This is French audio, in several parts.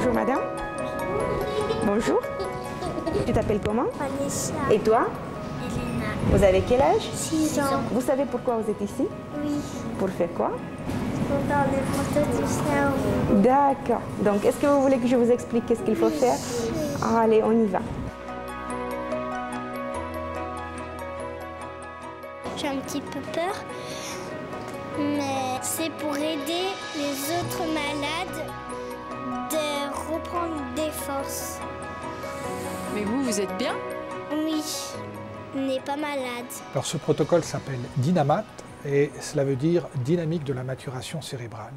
Bonjour madame. Bonjour. Tu t'appelles comment? Vanessa. Et toi? Elena. Vous avez quel âge? 6 ans. Vous savez pourquoi vous êtes ici? Oui. Pour faire quoi? Pour faire les photos du cerveau. D'accord. Donc, est-ce que vous voulez que je vous explique qu'est-ce qu'il faut faire? Allez, on y va. J'ai un petit peu peur, mais c'est pour aider les autres malades de reprendre des forces. Mais vous, vous êtes bien? Oui, on n'est pas malade. Alors ce protocole s'appelle DYNAMAT et cela veut dire dynamique de la maturation cérébrale.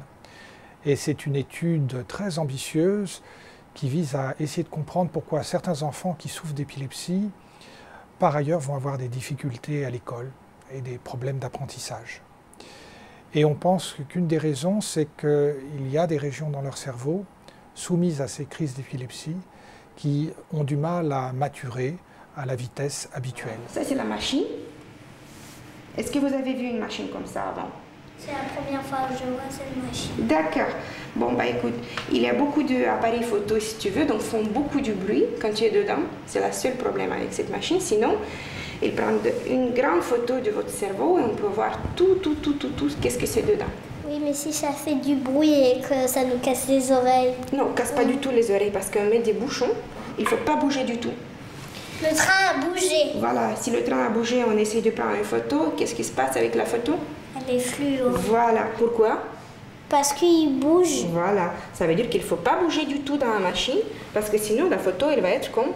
Et c'est une étude très ambitieuse qui vise à essayer de comprendre pourquoi certains enfants qui souffrent d'épilepsie, par ailleurs, vont avoir des difficultés à l'école et des problèmes d'apprentissage. Et on pense qu'une des raisons, c'est qu'il y a des régions dans leur cerveau soumises à ces crises d'épilepsie qui ont du mal à maturer à la vitesse habituelle. Ça, c'est la machine. Est-ce que vous avez vu une machine comme ça avant? C'est la première fois que je vois cette machine. D'accord. Bon, bah écoute, il y a beaucoup d'appareils photo, si tu veux, donc font beaucoup de bruit quand tu es dedans. C'est le seul problème avec cette machine. Sinon, ils prennent une grande photo de votre cerveau et on peut voir tout, qu'est-ce que c'est dedans. Oui, mais si ça fait du bruit et que ça nous casse les oreilles. Non, casse pas du tout les oreilles parce qu'on met des bouchons. Il ne faut pas bouger du tout. Le train a bougé. Voilà, si le train a bougé, on essaie de prendre une photo. Qu'est-ce qui se passe avec la photo? Elle est fluo. Voilà, pourquoi? Parce qu'il bouge. Voilà, ça veut dire qu'il ne faut pas bouger du tout dans la machine parce que sinon la photo, elle va être comme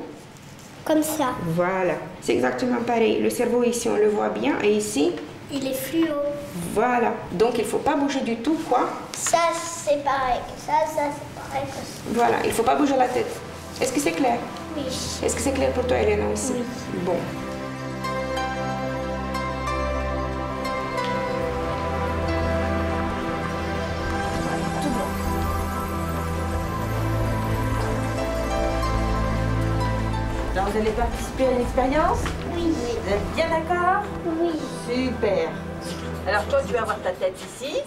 ça. Voilà, c'est exactement pareil. Le cerveau ici, on le voit bien et ici, il est fluo. Voilà, donc il ne faut pas bouger du tout, quoi. Ça, c'est pareil. Ça, c'est pareil que ça. Voilà, il ne faut pas bouger la tête. Est-ce que c'est clair? Oui. Est-ce que c'est clair pour toi, Elena, aussi? Oui. Bon. Tout bon. Alors, vous allez participer à l'expérience? Oui. Vous êtes bien d'accord? Oui. Super. Alors, toi, tu vas avoir ta tête ici.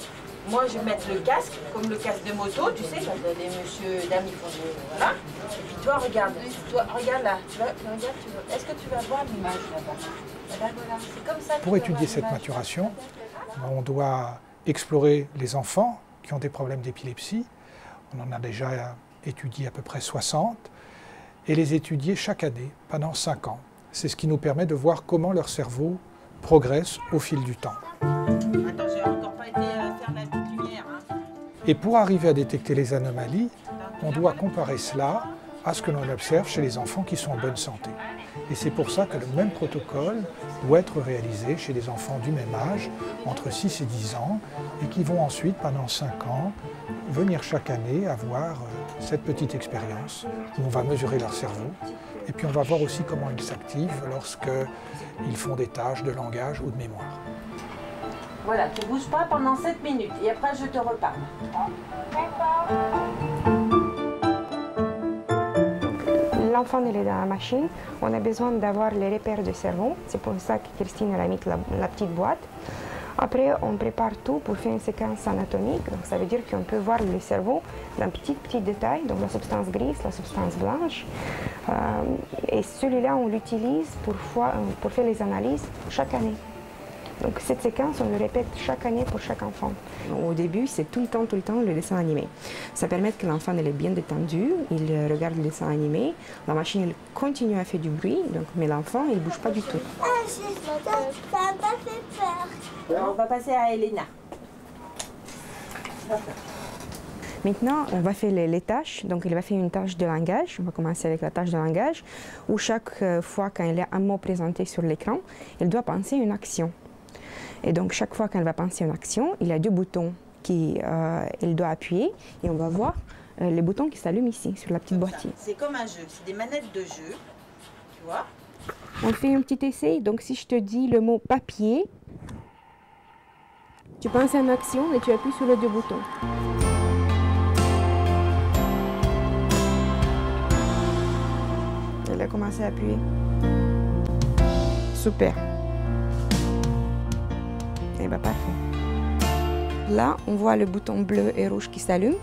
Moi, je vais mettre le casque, comme le casque de moto, tu sais, quand les monsieur, dames, ils font des... Voilà. Et puis toi, regarde. Toi, regarde là. Est-ce que tu vas voir l'image là-bas? Voilà, c'est comme ça. Pour étudier cette maturation, on doit explorer les enfants qui ont des problèmes d'épilepsie. On en a déjà étudié à peu près 60. Et les étudier chaque année, pendant 5 ans. C'est ce qui nous permet de voir comment leur cerveau progresse au fil du temps. Attends, j'ai encore pas été faire la petite lumière. Hein. Et pour arriver à détecter les anomalies, on doit comparer cela à ce que l'on observe chez les enfants qui sont en bonne santé. Et c'est pour ça que le même protocole doit être réalisé chez les enfants du même âge, entre 6 et 10 ans, et qui vont ensuite, pendant 5 ans, venir chaque année avoir cette petite expérience où on va mesurer leur cerveau. Et puis on va voir aussi comment ils s'activent lorsqu'ils font des tâches de langage ou de mémoire. Voilà, tu ne bouges pas pendant 7 minutes et après je te reparle. L'enfant, il est dans la machine. On a besoin d'avoir les repères de cerveau. C'est pour ça que Christine a mis la petite boîte. Après, on prépare tout pour faire une séquence anatomique. Donc, ça veut dire qu'on peut voir le cerveau dans petit détail, donc la substance grise, la substance blanche. Et celui-là, on l'utilise pour faire les analyses chaque année. Donc cette séquence, on le répète chaque année pour chaque enfant. Au début, c'est tout le temps le dessin animé. Ça permet que l'enfant est bien détendu, il regarde le dessin animé, la machine elle continue à faire du bruit, donc, mais l'enfant il ne bouge pas du tout. Ça m'a pas fait peur. Alors, on va passer à Elena. Maintenant, on va faire les tâches. Donc, il va faire une tâche de langage. On va commencer avec la tâche de langage, où chaque fois quand il y a un mot présenté sur l'écran, il doit penser une action. Et donc, chaque fois qu'elle va penser une action, il y a 2 boutons qu'il doit appuyer. Et on va voir les boutons qui s'allument ici, sur la petite boîtier. C'est comme un jeu, c'est des manettes de jeu, tu vois. On fait un petit essai. Donc, si je te dis le mot papier, tu penses à une action et tu appuies sur les 2 boutons. Elle a commencé à appuyer. Super. Eh bien, parfait. Là, on voit le bouton bleu et rouge qui s'allume.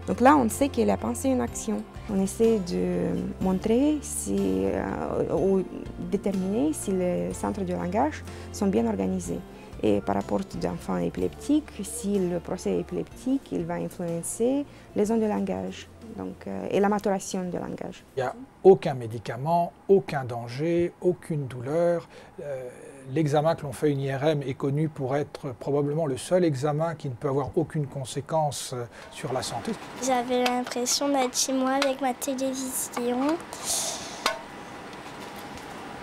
Donc là, on sait qu'elle a pensé une action. On essaie de montrer ou déterminer si les centres de langage sont bien organisés. Et par rapport aux enfants épileptiques, si le procès épileptique il va influencer les zones de langage et la maturation du langage. Il n'y a aucun médicament, aucun danger, aucune douleur. L'examen que l'on fait une IRM est connu pour être probablement le seul examen qui ne peut avoir aucune conséquence sur la santé. J'avais l'impression d'être chez moi avec ma télévision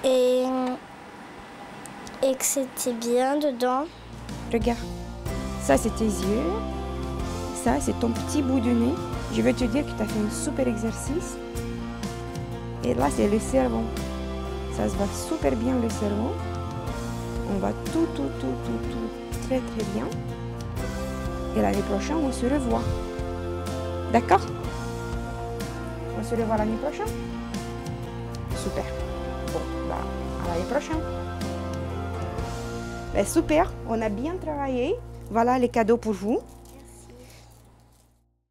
et que c'était bien dedans. Regarde, ça c'est tes yeux, ça c'est ton petit bout de nez. Je veux te dire que tu as fait un super exercice. Et là c'est le cerveau. Ça se voit super bien le cerveau. On va tout très bien. Et l'année prochaine, on se revoit. D'accord? On se revoit l'année prochaine? Super. Bon, à l'année prochaine. Super, on a bien travaillé. Voilà les cadeaux pour vous.